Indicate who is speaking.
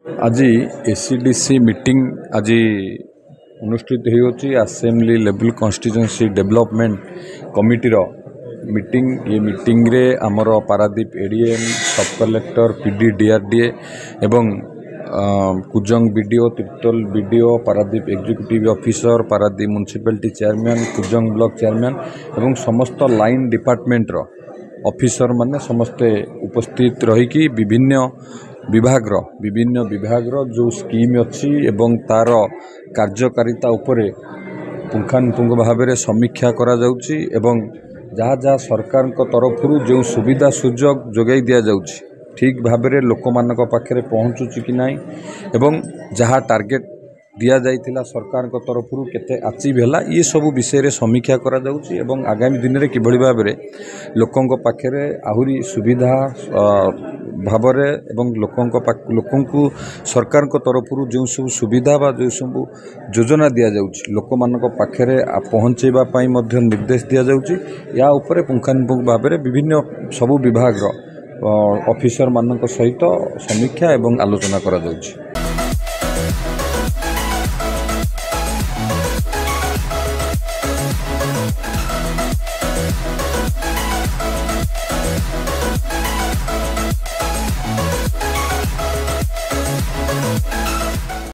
Speaker 1: आज AC DC meeting आज अनुष्ठित होती assembly level constituency development committee meeting. ये मीटिंग रे आमर पारादीप एडीएम सब कलेक्टर पीडी डीआरडीए एवं Kujang BDO Tirtol BDO Paradip executive officer Paradip municipality chairman Kujang block chairman एवं समस्त लाइन डिपार्टमेंट रो ऑफिसर माने समस्ते उपस्थित रही विभिन्न विभाग जो स्कीम अच्छी एवं तार कार्यकारिता उपरे पुंखानुपुंख भाव में समीक्षा करा जाउची एवं जहाँ जहाँ सरकार तरफ जो सुविधा सुजोग जोगाई दि जाउची ठीक भाव में लोक मान पाखे पहुँचुची कि नहीं एवं जहाँ टार्गेट दिया जाइथिला सरकार तरफ केते अचीव हैला ये सब विषय रे समीक्षा करा जाउची एवं आगामी दिन में किभली भाव में लोकों पाखे आहुरी सुविधा भाव एवं लोकों सरकार तरफ जो सब सुविधा बा जो सब योजना दि जाउची लोक मान पाखे पहुँचेबा पई मध्य निर्देश दि जाउची या उपरे पुंखानुपुंख भाव में विभिन्न सबु विभाग ऑफिसर मान सहित समीक्षा एवं आलोचना करा जाउची।